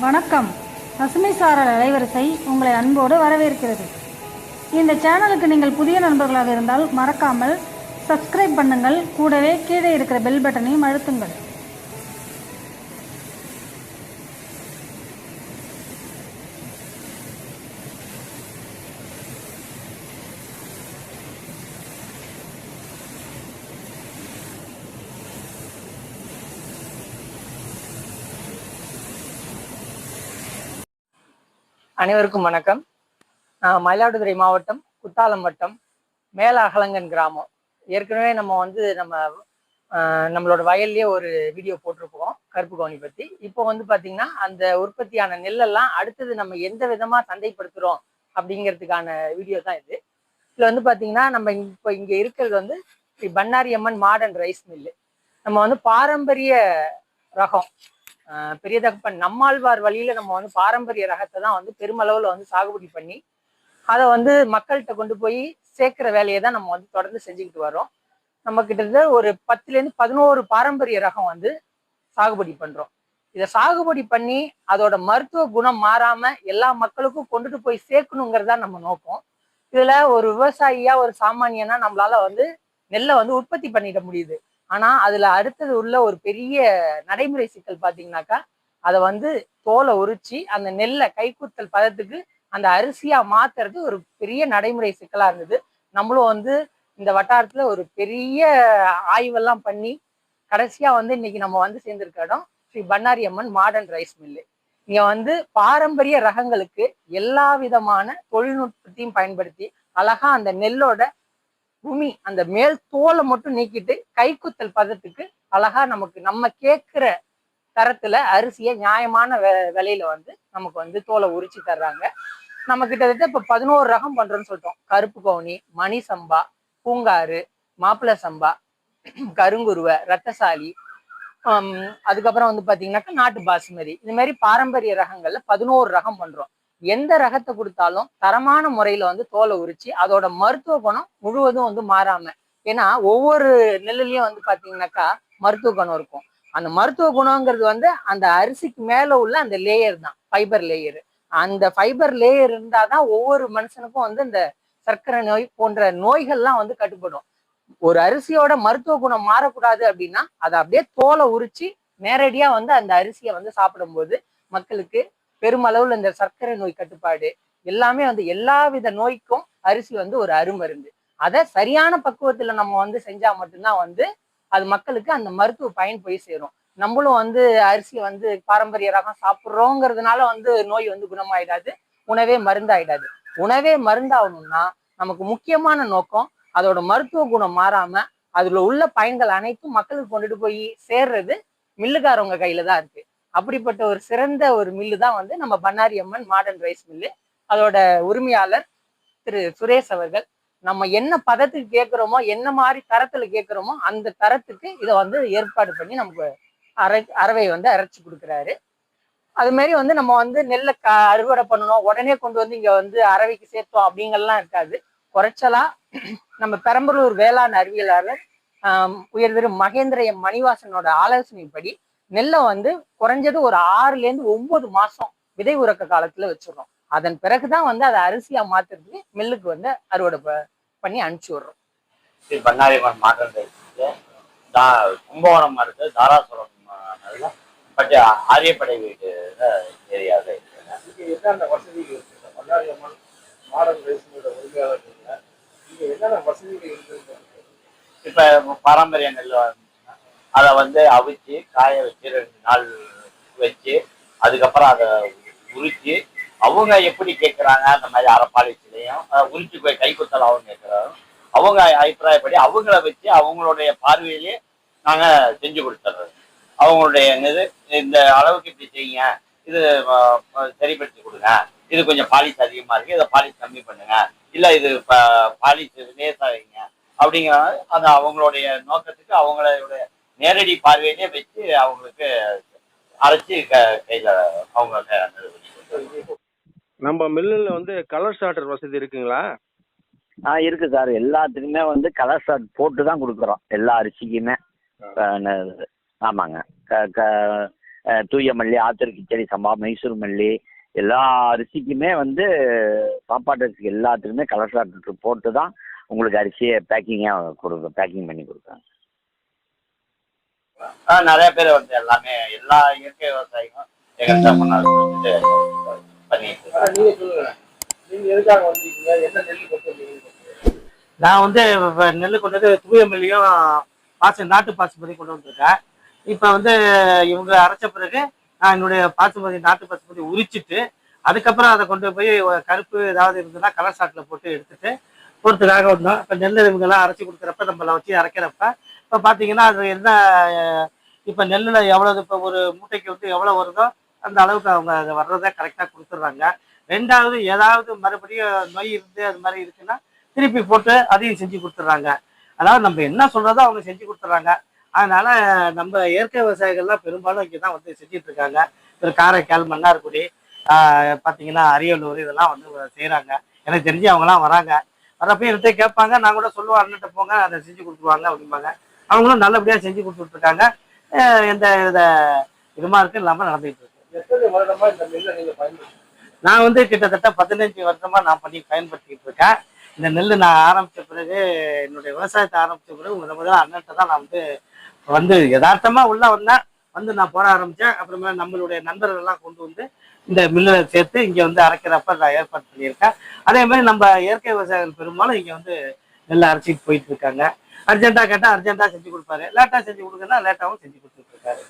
வணக்கம். பசுமை சாரல் அலைவரிசை உங்களை அன்போடு வரவேற்கிறது. இந்த சேனலுக்கு நீங்கள் புதிய நண்பர்களாக இருந்தால் மறக்காமல் சப்ஸ்கிரைப் பண்ணுங்கள். கூடவே கீழே இருக்கிற பெல் பட்டனையும் அழுத்துங்கள். அனைவருக்கும் வணக்கம். மயிலாடுதுறை மாவட்டம் குத்தாலம் வட்டம் மேல அகலங்கன் கிராமம். ஏற்கனவே நம்மளோட வயல்லையே ஒரு வீடியோ போட்டிருப்போம் கருப்பு கவுனி பத்தி. இப்போ பாத்தீங்கன்னா அந்த உற்பத்தியான நெல்லெல்லாம் அடுத்தது நம்ம எந்த விதமா சந்தைப்படுத்துறோம் அப்படிங்கிறதுக்கான வீடியோ தான் இது. இதுல பாத்தீங்கன்னா நம்ம இப்போ இங்க இருக்கிறது Sri Bannari Amman modern rice mill. நம்ம பாரம்பரிய ரகம் பெரிய தகப்பன் நம்மாழ்வார் வழியில நம்ம பாரம்பரிய ரகத்தை தான் பெருமளவுல சாகுபடி பண்ணி அதை மக்கள்கிட்ட கொண்டு போய் சேர்க்கிற வேலையை தான் நம்ம தொடர்ந்து செஞ்சுக்கிட்டு வரோம். நம்ம கிட்டத்தட்ட ஒரு 10லேருந்து 11 பாரம்பரிய ரகம் சாகுபடி பண்றோம். இதை சாகுபடி பண்ணி அதோட மருத்துவ குணம் மாறாம எல்லா மக்களுக்கும் கொண்டுட்டு போய் சேர்க்கணுங்கிறதா நம்ம நோக்கம். இதுல ஒரு விவசாயியா ஒரு சாமானியனா நம்மளால நெல்லை உற்பத்தி பண்ணிட முடியுது. ஆனா அதுல அடுத்தது உள்ள ஒரு பெரிய நடைமுறை சிக்கல் பாத்தீங்கன்னாக்கா, அதை தோலை உரிச்சு அந்த நெல்லை கைக்குத்தல் பதத்துக்கு அந்த அரிசியா மாத்துறது ஒரு பெரிய நடைமுறை சிக்கலா இருந்தது. நம்மளும் இந்த வட்டாரத்துல ஒரு பெரிய ஆய்வெல்லாம் பண்ணி கடைசியா இன்னைக்கு நம்ம சேர்ந்திருக்க இடம் Sri Bannari Amman modern rice mill. இங்க பாரம்பரிய ரகங்களுக்கு எல்லா விதமான தொழில்நுட்பத்தையும் பயன்படுத்தி அழகா அந்த நெல்லோட பூமி அந்த மேல் தோலை மட்டும் நீக்கிட்டு கைக்குத்தல் பதத்துக்கு அழகா நம்ம கேட்கிற தரத்துல அரிசியை நியாயமான விலையில நமக்கு தோலை உரிச்சு தர்றாங்க. நம்ம கிட்டத்தட்ட இப்ப 11 ரகம் பண்றோம்னு சொல்லிட்டோம். கருப்பு கவுனி, மணி சம்பா, பூங்காறு, மாப்பிள்ளை சம்பா, கருங்குருவை, ரத்தசாலி, அதுக்கப்புறம் பாத்தீங்கன்னாக்கா நாட்டு பாசுமதி. இது மாதிரி பாரம்பரிய ரகங்கள்ல 11 ரகம் பண்றோம். எந்த ரகத்தை கொடுத்தாலும் தரமான முறையில தோலை உரிச்சு அதோட மருத்துவ குணம் முழுவதும் மாறாம. ஏன்னா ஒவ்வொரு நெல்லுலயும் பாத்தீங்கன்னாக்கா மருத்துவ குணம் இருக்கும். அந்த மருத்துவ குணங்கிறது அந்த அரிசிக்கு மேல உள்ள அந்த லேயர் தான் ஃபைபர் லேயர். அந்த ஃபைபர் லேயர் இருந்தாதான் ஒவ்வொரு மனுஷனுக்கும் இந்த சர்க்கரை நோய் போன்ற நோய்கள்லாம் கட்டுப்படும். ஒரு அரிசியோட மருத்துவ குணம் மாறக்கூடாது அப்படின்னா அதை அப்படியே தோலை உரிச்சு நேரடியா அந்த அரிசியை சாப்பிடும் போது மக்களுக்கு பெருமளவுல இந்த சர்க்கரை நோய் கட்டுப்பாடு எல்லாமே எல்லா வித நோய்க்கும் அரிசி ஒரு அருமருந்து. அதை சரியான பக்குவத்துல நம்ம செஞ்சா மட்டும்தான் அது மக்களுக்கு அந்த மருத்துவ பயன் போய் சேரும். நம்மளும் அரிசி பாரம்பரிய ரகம் சாப்பிட்றோங்கிறதுனால நோய் குணமாயிடாது, உணவே மருந்தாயிடாது. உணவே மருந்தாகணும்னா நமக்கு முக்கியமான நோக்கம் அதோட மருத்துவ குணம் மாறாம அதுல உள்ள பயன்கள் அனைத்தும் மக்களுக்கு கொண்டுட்டு போய் சேர்றது மில்லுக்காரவங்க கையில தான் இருக்கு. அப்படிப்பட்ட ஒரு சிறந்த ஒரு மில்லு தான் நம்ம Bannari Amman modern rice mill. அதோட உரிமையாளர் திரு சுரேஷ் அவர்கள் நம்ம என்ன பதத்துக்கு கேட்கிறோமோ, என்ன மாதிரி தரத்துல கேட்கிறோமோ அந்த தரத்துக்கு இதை ஏற்பாடு பண்ணி நமக்கு அரவை அரைச்சு கொடுக்குறாரு. அது மாதிரி நம்ம நெல்லை அறுவடை பண்ணணும் உடனே கொண்டு இங்க அரவைக்கு சேர்த்தோம் அப்படிங்கலாம் இருக்காது. குறைச்சலா நம்ம பெரம்பலூர் வேளாண் அறிவியலாளர் உயர்திரு மகேந்திர எம் மணிவாசனோட ஆலோசனைப்படி நெல்லை குறைஞ்சது ஒரு 6லேருந்து 9 மாசம் விதை உறக்க காலத்துல வச்சிடறோம். அதன் பிறகுதான் அதை அரிசியா மாத்துறதுக்கு மில்லுக்கு அறுவடை பண்ணி அனுப்பிச்சு விடுறோம். பண்ணாரி அம்மன் மாடர்ன் ரைஸ் கும்பகோணம் அடுத்து தாராசுரம் பட் ஆரியப்படை வீட்டு ஏரியாவில் இருக்கு. என்னென்ன வசதிகள் இருக்கு பண்ணாரி அம்மன் மாடர்ன் ரைஸ் உரிமையாளர் என்னென்ன வசதிகள் இருக்கு? இப்ப பாரம்பரிய நெல் அதை அவிச்சு காய வச்சு 2 நாள் வச்சு அதுக்கப்புறம் அதை உரிச்சு அவங்க எப்படி கேட்குறாங்க அந்த மாதிரி அரைப்பாளிச்சிலையும் உரிச்சு போய் கைக்குத்தல் அவங்க கேட்குறாங்க. அவங்க அபிப்பிராயப்படி அவங்கள வச்சு அவங்களுடைய பார்வையிலேயே நாங்கள் செஞ்சு கொடுத்துட்றது. அவங்களுடைய இந்த அளவுக்கு இப்படி செய்யுங்க, இது சரிப்படுத்தி கொடுங்க, இது கொஞ்சம் பாலிஷ் அதிகமாக இருக்கு, இதை பாலிஷ் கம்மி பண்ணுங்க, இல்லை இது பாலிஷ் லேசாக வைங்க அப்படிங்கிற அந்த அவங்களுடைய நோக்கத்துக்கு அவங்களுடைய நேரடி பார்வையிலே வச்சு அவங்களுக்கு அரைச்சி கையில் அவங்க. நம்ம மில்லில் கலர் ஸ்டார்டர் வசதி இருக்குங்களா? இருக்கு சார். எல்லாத்துக்குமே கலர் ஸ்டார்ட் போட்டு தான் கொடுக்குறோம் எல்லா அரிசிக்குமே. ஆமாங்க. தூய மல்லி, ஆத்தூர் கிச்சடி சம்பா, மைசூர் மல்லி, எல்லா அரிசிக்குமே வந்து சாப்பாட்டு அரிசிக்கு எல்லாத்துக்குமே கலர் ஷாட் போட்டு தான் உங்களுக்கு அரிசியை பேக்கிங் பண்ணி கொடுக்குறாங்க. நிறைய பேர் வந்து எல்லாமே எல்லா இயற்கை விவசாயிகளும் எங்கள்கிட்ட பண்ணிட்டு நான் வந்து நெல் கொண்டு வந்து தூய மல்லியும் நாட்டு பாசுமதி கொண்டு வந்திருக்கேன். இப்போ வந்து இவங்க அரைச்ச பிறகு நான் என்னுடைய நாட்டு பாசுமதி உரிச்சிட்டு அதுக்கப்புறம் அதை கொண்டு போய் கருப்பு ஏதாவது இருந்ததுன்னா கலர் சாட்டில் போட்டு எடுத்துட்டு போகிறதுக்காக வந்தோம். இப்போ நெல் இவங்கெல்லாம் அரைச்சி கொடுக்குறப்ப நம்மளை வச்சு அரைக்கிறப்ப இப்போ பார்த்தீங்கன்னா அது என்ன, இப்போ நெல்லில் எவ்வளவு, இப்போ ஒரு மூட்டைக்கு வந்து எவ்வளோ வருதோ அந்த அளவுக்கு அவங்க அதை வர்றதை கரெக்டாக கொடுத்துட்றாங்க. ரெண்டாவது ஏதாவது மறுபடியும் நோய் இருந்து அது மாதிரி இருக்குன்னா திருப்பி போட்டு அதையும் செஞ்சு கொடுத்துட்றாங்க. அதாவது நம்ம என்ன சொல்கிறதோ அவங்க செஞ்சு கொடுத்துட்றாங்க. அதனால நம்ம இயற்கை விவசாயிகள்லாம் பெரும்பாலும் இங்கே தான் வந்து செஞ்சுட்டு இருக்காங்க. ஒரு காரைக்கால், மன்னார்குடி, பார்த்தீங்கன்னா அரியலூர் இதெல்லாம் வந்து செய்கிறாங்க. எனக்கு தெரிஞ்சு அவங்களாம் வராங்க. வரப்போ என்கிட்ட கேட்பாங்க, நான் கூட சொல்லுவேன் அண்ணன்ட்ட போங்க அதை செஞ்சு கொடுத்துருவாங்க அப்படிம்பாங்க. அவங்களும் நல்லபடியாக செஞ்சு கொடுத்துட்ருக்காங்க. எந்த வித இதுமா இருக்கு இல்லாமல் நடந்துகிட்டு இருக்கு. நான் வந்து கிட்டத்தட்ட 15 வருஷமா நான் பயன்படுத்திக்கிட்டு இருக்கேன். இந்த நெல் நான் ஆரம்பித்த பிறகு, என்னுடைய விவசாயத்தை ஆரம்பித்த பிறகு முதல்ல அண்ணன்ட்ட தான் நான் வந்து யதார்த்தமாக உள்ள வந்து நான் போட ஆரம்பித்தேன். அப்புறமே நம்மளுடைய நண்பர்கள்லாம் கொண்டு வந்து இந்த மில்லில் சேர்த்து இங்கே வந்து அரைக்கிறப்ப நான் ஏற்பாடு பண்ணியிருக்கேன். அதே மாதிரி நம்ம இயற்கை விவசாயிகள் பெரும்பாலும் இங்கே வந்து நெல் அரைச்சிட்டு போயிட்டு இருக்காங்க. அர்ஜென்ட்டாக கேட்டால் அர்ஜென்ட்டாக செஞ்சு கொடுப்பாரு, லேட்டாக செஞ்சு கொடுக்குன்னா லேட்டாகவும் செஞ்சு கொடுத்துட்டு இருக்காரு.